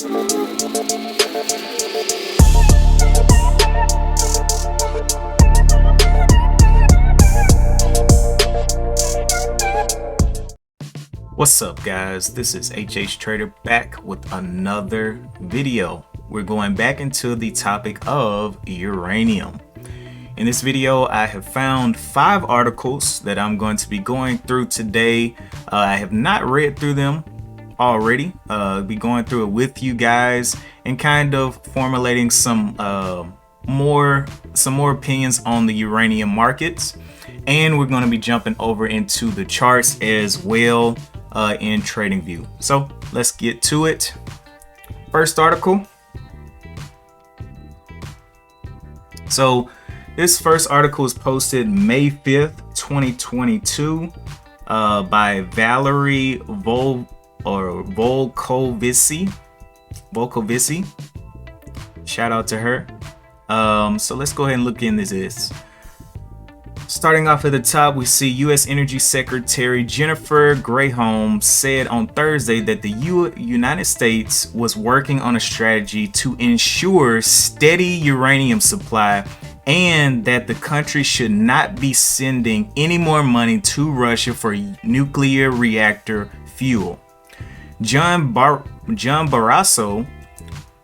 What's up, guys? This is HH Trader back with another video. We're going back into the topic of uranium. In this video, I have found 5 articles that I'm going to be going through today. I have not read through them already. I'll be going through it with you guys and kind of formulating some more opinions on the uranium markets. And we're going to be jumping over into the charts as well in TradingView. So let's get to it. First article. So this first article is posted May 5th, 2022 by Valerie Volkovici. Shout out to her. So let's go ahead and look into this. Starting off at the top, we see U.S. Energy Secretary Jennifer Granholm said on Thursday that the United States was working on a strategy to ensure steady uranium supply and that the country should not be sending any more money to Russia for nuclear reactor fuel. John Barrasso,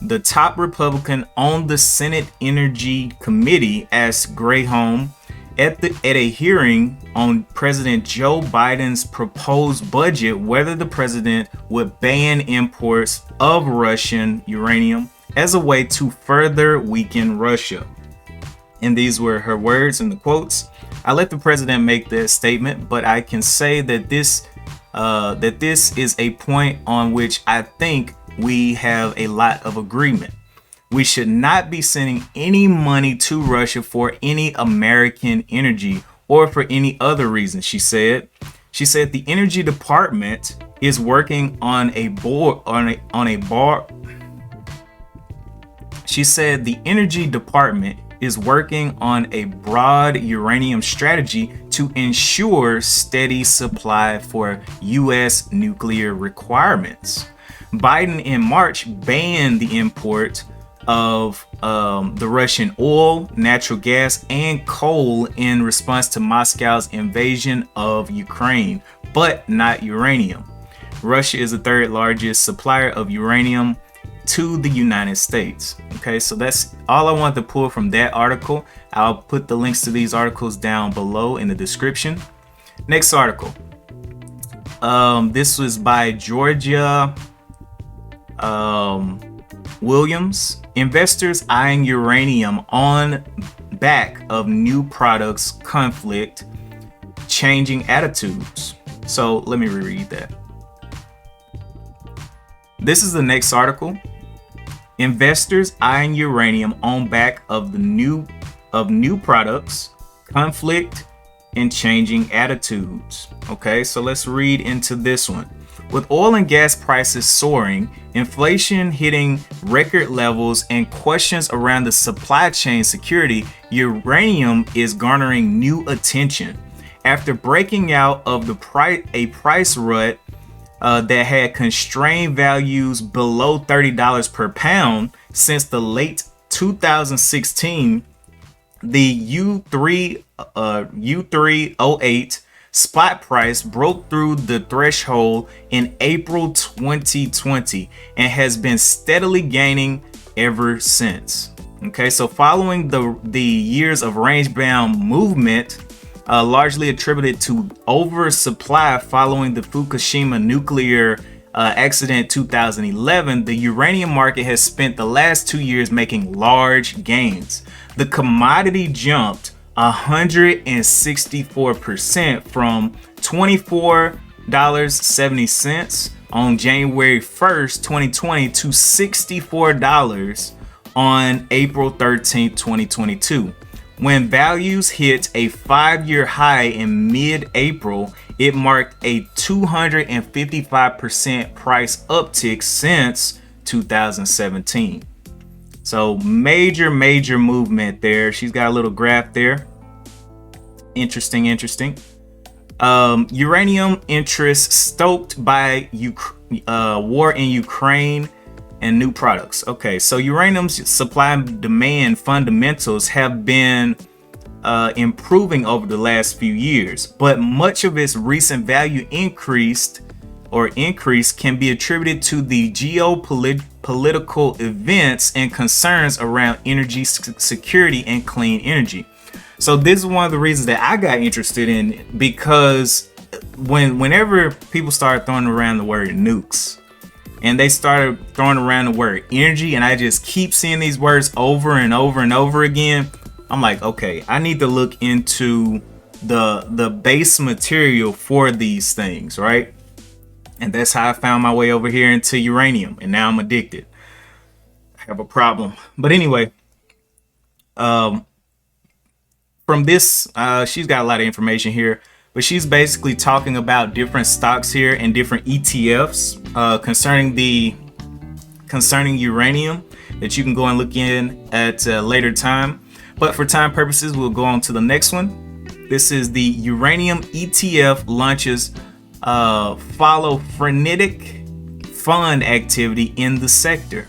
the top Republican on the Senate Energy Committee, asked Granholm at a hearing on President Joe Biden's proposed budget whether the president would ban imports of Russian uranium as a way to further weaken Russia. And these were her words in the quotes. I let the president make that statement, but I can say that this is a point on which I think we have a lot of agreement. We should not be sending any money to Russia for any American energy or for any other reason, she said. She said the Energy Department is working on a She said the Energy Department is working on a broad uranium strategy to ensure steady supply for U.S. nuclear requirements. Biden in March banned the import of the Russian oil, natural gas, and coal in response to Moscow's invasion of Ukraine, but not uranium. Russia is the 3rd largest supplier of uranium to the United States. Okay, so that's all I want to pull from that article. I'll put the links to these articles down below in the description. Next article. This was by Georgia Williams. Investors eyeing uranium on back of new products conflict, changing attitudes. So let me reread that. This is the next article. Investors eyeing uranium on back of new products, conflict, and changing attitudes. Okay, so let's read into this one. With oil and gas prices soaring, inflation hitting record levels, and questions around the supply chain security, uranium is garnering new attention. After breaking out of a price rut that had constrained values below $30 per pound since the late 2016, the U308 spot price broke through the threshold in April 2020 and has been steadily gaining ever since. Okay, so following the years of range-bound movement, largely attributed to oversupply following the Fukushima nuclear accident 2011, the uranium market has spent the last 2 years making large gains. The commodity jumped 164% from $24.70 on January 1st, 2020 to $64 on April 13th, 2022. When values hit a 5-year high in mid-April, it marked a 255% price uptick since 2017. So major movement there. She's got a little graph there. Interesting. Uranium interest stoked by war in Ukraine and new products. Okay, so uranium's supply and demand fundamentals have been improving over the last few years, but much of its recent value increase can be attributed to the geopolitical events and concerns around energy security and clean energy. So this is one of the reasons that I got interested in, because whenever people started throwing around the word nukes and they started throwing around the word energy, and I just keep seeing these words over and over and over again, I'm like, okay, I need to look into the base material for these things, right? And that's how I found my way over here into uranium, and now I'm addicted. I have a problem. But anyway, from this, she's got a lot of information here, but she's basically talking about different stocks here and different ETFs concerning uranium that you can go and look in at a later time. But for time purposes, we'll go on to the next one. This is the uranium ETF launches follow frenetic fund activity in the sector.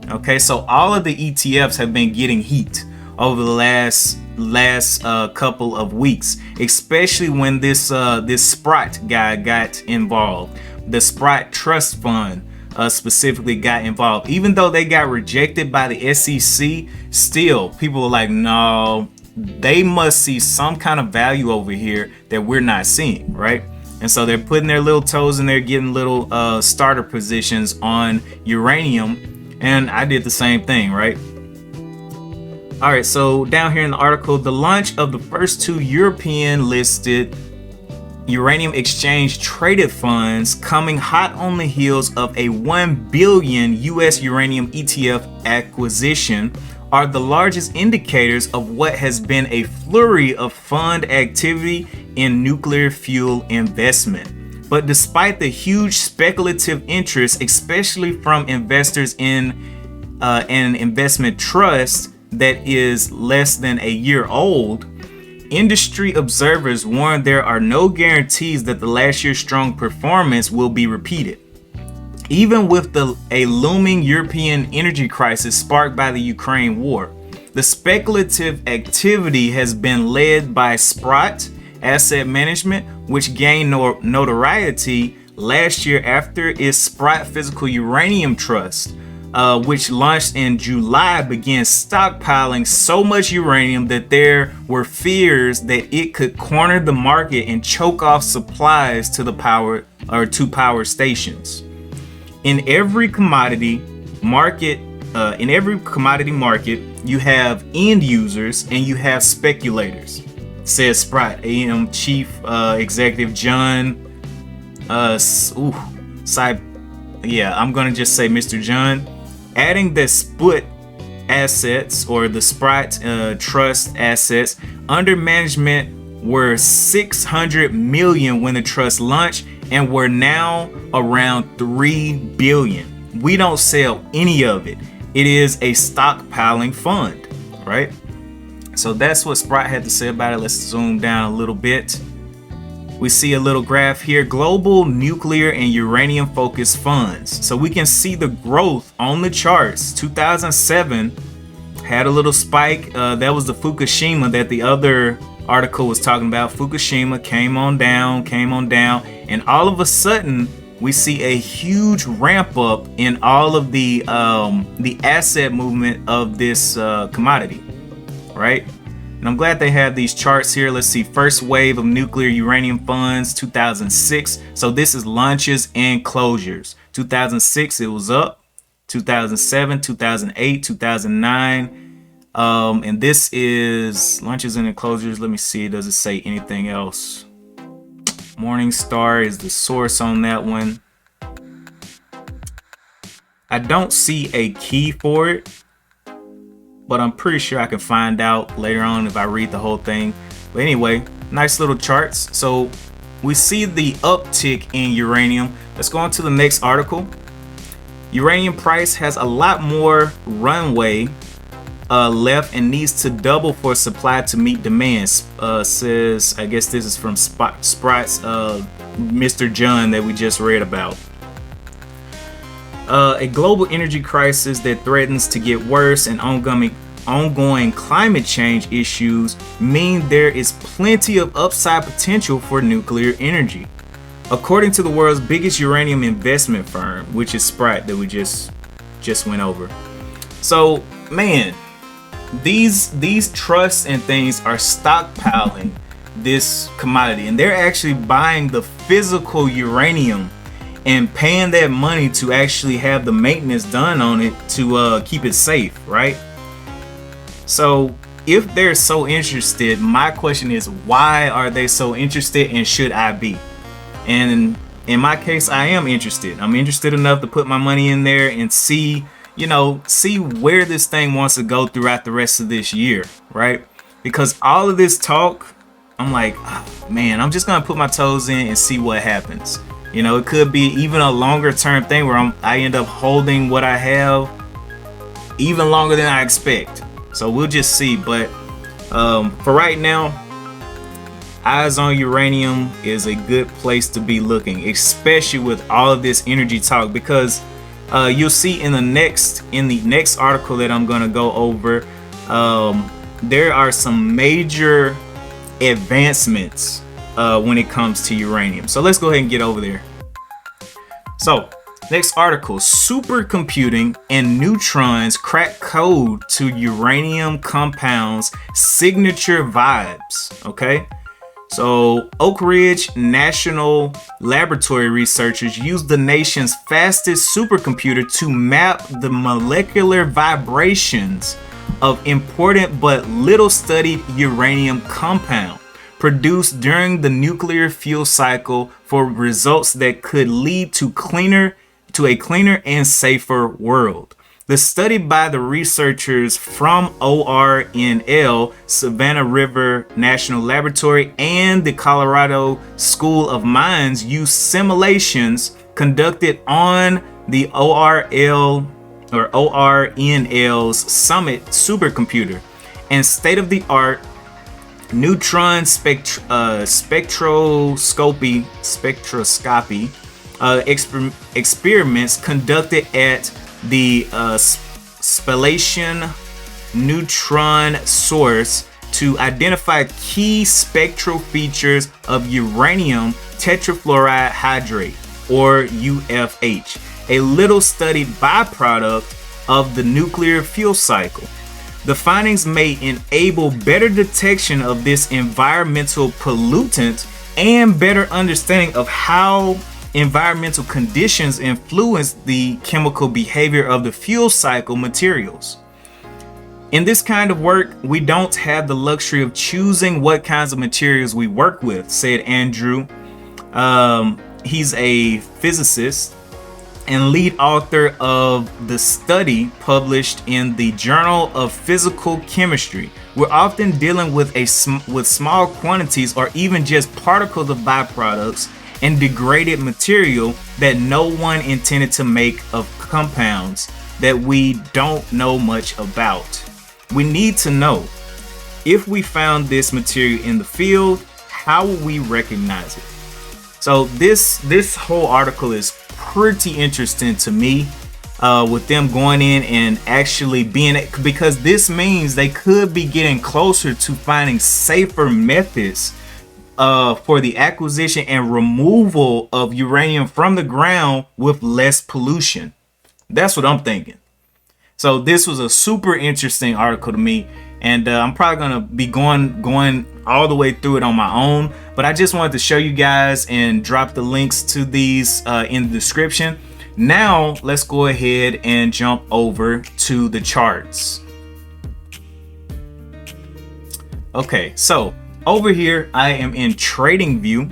Okay, so all of the ETFs have been getting heat over the last couple of weeks, especially when this Sprott guy got involved. The Sprott Trust Fund specifically got involved. Even though they got rejected by the SEC, still people are like, no, they must see some kind of value over here that we're not seeing, right? And so they're putting their little toes in there, getting little starter positions on uranium, and I did the same thing, right? All right, so down here in the article, the launch of the first two European listed uranium exchange traded funds coming hot on the heels of a $1 billion US uranium ETF acquisition are the largest indicators of what has been a flurry of fund activity in nuclear fuel investment. But despite the huge speculative interest, especially from investors in an investment trust that is less than a year old, industry observers warn there are no guarantees that the last year's strong performance will be repeated. Even with a looming European energy crisis sparked by the Ukraine war, the speculative activity has been led by Sprott Asset Management, which gained notoriety last year after its Sprott Physical Uranium Trust, which launched in July, began stockpiling so much uranium that there were fears that it could corner the market and choke off supplies to power stations. In every commodity market, you have end users and you have speculators, says Sprott AM Chief Executive John. I'm gonna just say Mr. John, adding that Sprott assets, or the Sprott Trust assets under management, were $600 million when the trust launched and we're now around $3 billion. We don't sell any of it. It is a stockpiling fund, right? So that's what Sprott had to say about it. Let's zoom down a little bit. We see a little graph here, global nuclear and uranium focused funds. So we can see the growth on the charts. 2007 had a little spike. That was the Fukushima that the other article was talking about. Fukushima came on down, and all of a sudden we see a huge ramp up in all of the asset movement of this commodity, right? And I'm glad they have these charts here. Let's see, first wave of nuclear uranium funds, 2006. So this is launches and closures. 2006 it was up, 2007, 2008, 2009. And this is launches and closures. Let me see, does it say anything else? Morningstar is the source on that one. I don't see a key for it, but I'm pretty sure I can find out later on if I read the whole thing. But anyway, nice little charts. So we see the uptick in uranium. Let's go on to the next article. Uranium price has a lot more runway left and needs to double for supply to meet demand, says, I guess this is from Sprott's Mr. John that we just read about. A global energy crisis that threatens to get worse and ongoing climate change issues mean there is plenty of upside potential for nuclear energy. According to the world's biggest uranium investment firm, which is Sprott, that we just went over. So, man, these trusts and things are stockpiling this commodity, and they're actually buying the physical uranium and paying that money to actually have the maintenance done on it to keep it safe, right? So if they're so interested, my question is, why are they so interested, and should I be? And in my case, I am interested. I'm interested enough to put my money in there and see where this thing wants to go throughout the rest of this year, right? Because all of this talk, I'm like, oh, man, I'm just gonna put my toes in and see what happens. It could be even a longer term thing where I end up holding what I have even longer than I expect. So we'll just see. But for right now, eyes on uranium is a good place to be looking, especially with all of this energy talk, because you'll see in the next article that I'm gonna go over, there are some major advancements when it comes to uranium. So let's go ahead and get over there. So next article: supercomputing and neutrons crack code to uranium compounds signature vibes. Okay, so Oak Ridge National Laboratory researchers used the nation's fastest supercomputer to map the molecular vibrations of important but little studied uranium compound produced during the nuclear fuel cycle for results that could lead to a cleaner and safer world. The study by the researchers from ORNL, Savannah River National Laboratory, and the Colorado School of Mines used simulations conducted on the ORNL's Summit supercomputer and state-of-the-art neutron spectroscopy experiments conducted at the Spallation neutron source to identify key spectral features of uranium tetrafluoride hydrate, or UFH, a little studied byproduct of the nuclear fuel cycle. The findings may enable better detection of this environmental pollutant and better understanding of how environmental conditions influence the chemical behavior of the fuel cycle materials. In this kind of work, we don't have the luxury of choosing what kinds of materials we work with, said Andrew. He's a physicist and lead author of the study published in the Journal of Physical Chemistry. We're often dealing with small quantities or even just particles of byproducts and degraded material that no one intended to make of compounds that we don't know much about. We need to know, if we found this material in the field, how will we recognize it? So this whole article is pretty interesting to me, with them going in and actually because this means they could be getting closer to finding safer methods for the acquisition and removal of uranium from the ground with less pollution. That's what I'm thinking. So this was a super interesting article to me, and I'm probably gonna be going all the way through it on my own, but I just wanted to show you guys and drop the links to these in the description. Now let's go ahead and jump over to the charts. Okay, so over here I am in TradingView.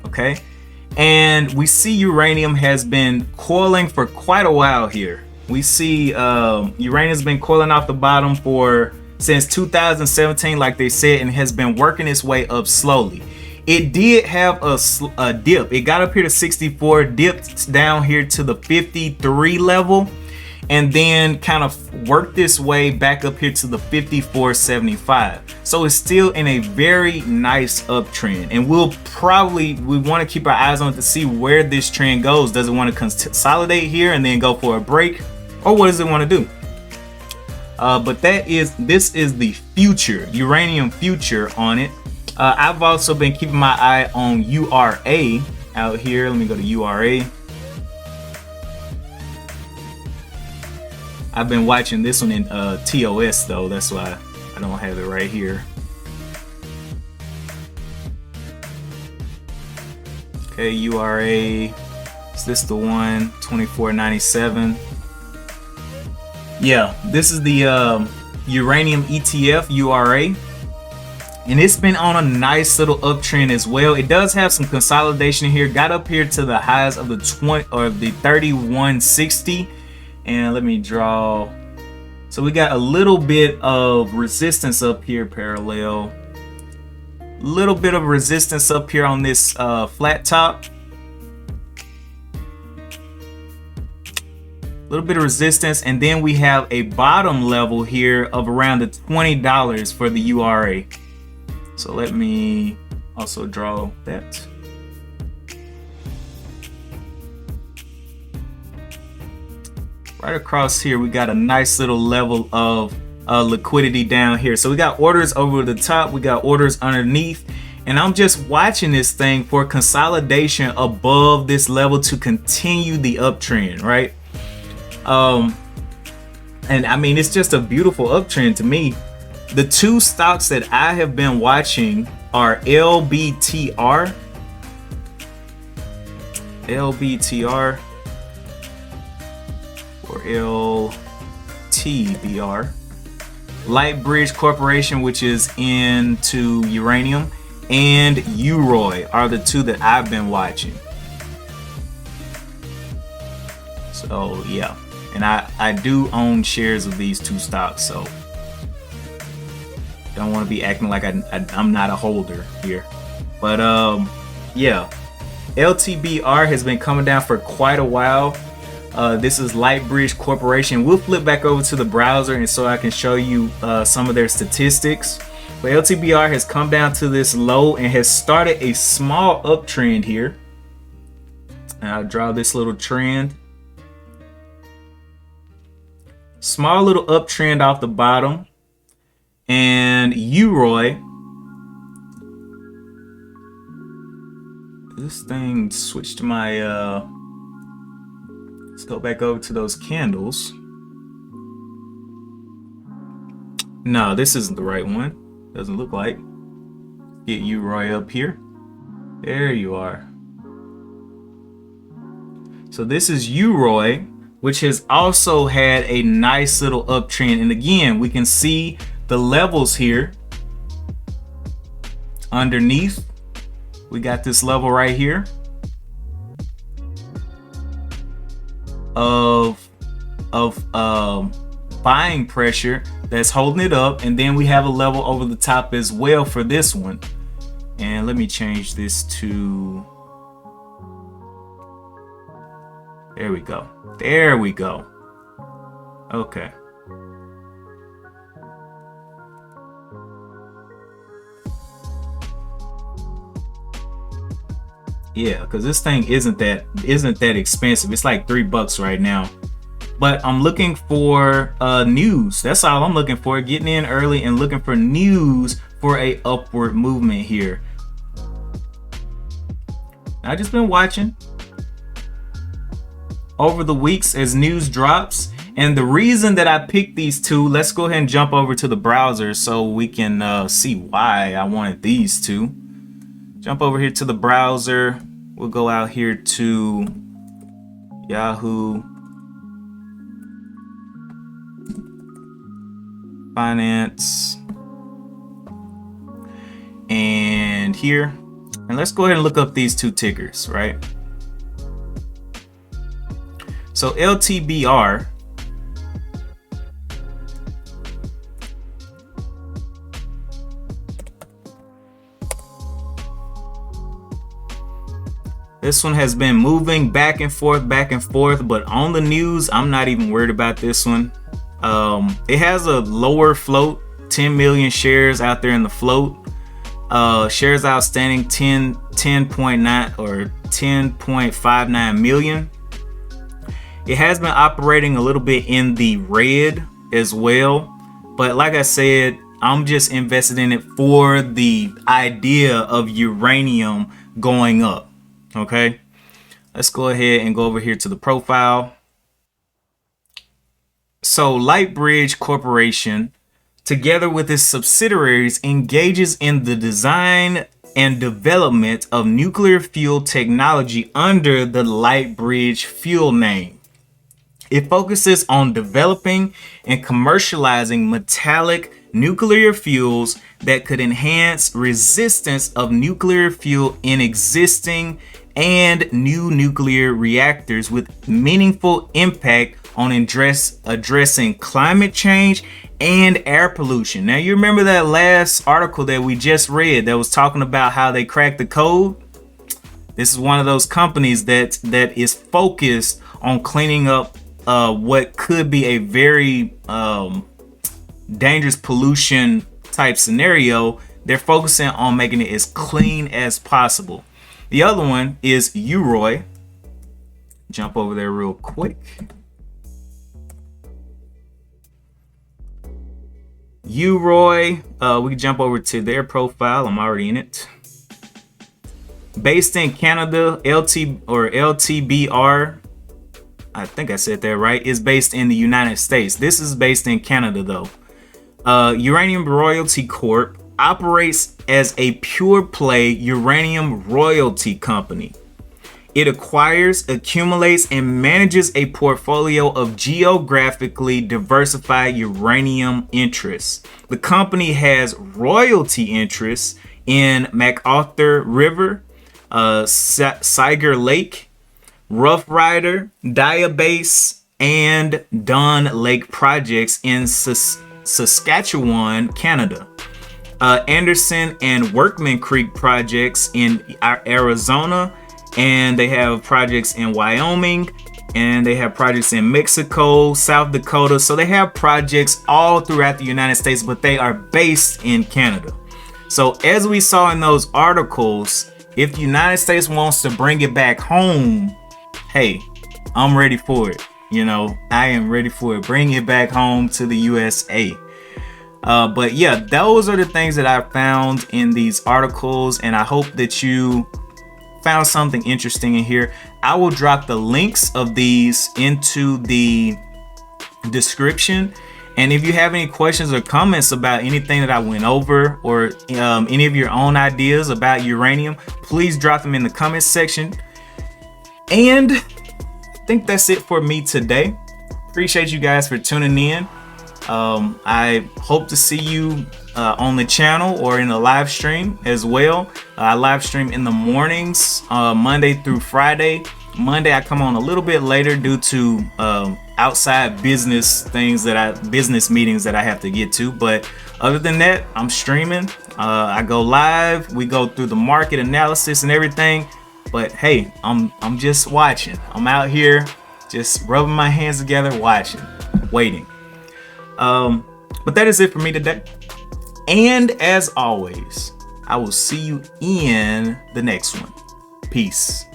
Okay, and we see uranium has been coiling for quite a while here. We see uranium's been coiling off the bottom since 2017, like they said, and has been working its way up slowly. It did have a dip. It got up here to 64, dipped down here to the 53 level, and then kind of work this way back up here to the 54.75. So it's still in a very nice uptrend, and we want to keep our eyes on it to see where this trend goes. Does it want to consolidate here and then go for a break, or what does it want to do? But this is the future, uranium future on it. I've also been keeping my eye on URA out here. Let me go to URA. I've been watching this one in TOS though, that's why I don't have it right here. Okay, URA, is this the one? 24.97. Yeah, this is the uranium ETF URA, and it's been on a nice little uptrend as well. It does have some consolidation here, got up here to the highs of the 31.60. And let me draw. So we got a little bit of resistance up here parallel. Little bit of resistance up here on this flat top. Little bit of resistance, and then we have a bottom level here of around the $20 for the URA. So let me also draw that. Right across here, we got a nice little level of liquidity down here. So we got orders over the top, we got orders underneath, and I'm just watching this thing for consolidation above this level to continue the uptrend, right? And I mean, it's just a beautiful uptrend to me. The two stocks that I have been watching are LBTR, or LTBR, Lightbridge Corporation, which is into uranium, and UROY are the two that I've been watching. So yeah, and I do own shares of these two stocks, so don't want to be acting like I'm not a holder here. But yeah, LTBR has been coming down for quite a while. This is Lightbridge Corporation. We'll flip back over to the browser and so I can show you some of their statistics. But LTBR has come down to this low and has started a small uptrend here. And I'll draw this little trend. Small little uptrend off the bottom. And UROY, this thing switched to my let's go back over to those candles. No, this isn't the right one. Doesn't look like. Get UROY up here. There you are. So this is UROY, which has also had a nice little uptrend. And again, we can see the levels here underneath. We got this level right here of buying pressure that's holding it up, and then we have a level over the top as well for this one. And let me change this to, there we go. There we go. Okay. Yeah, because this thing isn't that expensive. It's like $3 right now. But I'm looking for news. That's all I'm looking for. Getting in early and looking for news for a upward movement here. I've just been watching over the weeks as news drops. And the reason that I picked these two, let's go ahead and jump over to the browser so we can see why I wanted these two. Jump over here to the browser. We'll go out here to Yahoo Finance and here, and let's go ahead and look up these two tickers, right? So LTBR This one has been moving back and forth, but on the news, I'm not even worried about this one. It has a lower float, 10 million shares out there in the float. Shares outstanding 10.9 or 10.59 million. It has been operating a little bit in the red as well, but like I said, I'm just invested in it for the idea of uranium going up. Okay, let's go ahead and go over here to the profile. So Lightbridge Corporation, together with its subsidiaries, engages in the design and development of nuclear fuel technology under the Lightbridge fuel name. It focuses on developing and commercializing metallic nuclear fuels that could enhance resistance of nuclear fuel in existing and new nuclear reactors with meaningful impact on addressing climate change and air pollution. Now, you remember that last article that we just read that was talking about how they cracked the code? This is one of those companies that is focused on cleaning up what could be a very dangerous pollution type scenario. They're focusing on making it as clean as possible. The other one is Uroy. Jump over there real quick. Uroy, we can jump over to their profile. I'm already in it. Based in Canada, LTBR, I think I said that right, is based in the United States. This is based in Canada though. Uranium Royalty Corp operates as a pure play uranium royalty company. It acquires, accumulates, and manages a portfolio of geographically diversified uranium interests. The company has royalty interests in MacArthur River, Siger Lake, Rough Rider, Diabase, and Dawn Lake projects in Saskatchewan, Canada. Anderson and Workman Creek projects in Arizona, and they have projects in Wyoming, and they have projects in Mexico, South Dakota. So they have projects all throughout the United States, but they are based in Canada. So as we saw in those articles, if the United States wants to bring it back home, hey, I'm ready for it. You know, I am ready for it. Bring it back home to the USA. But yeah, those are the things that I found in these articles, and I hope that you found something interesting in here. I will drop the links of these into the description, and if you have any questions or comments about anything that I went over, or any of your own ideas about uranium, please drop them in the comments section. And I think that's it for me today. Appreciate you guys for tuning in. I hope to see you on the channel or in a live stream as well. I live stream in the mornings, Monday through Friday. Monday I come on a little bit later due to outside business meetings that I have to get to. But other than that, I'm streaming. I go live. We go through the market analysis and everything. But hey, I'm just watching. I'm out here just rubbing my hands together, watching, waiting. But that is it for me today. And as always, I will see you in the next one. Peace.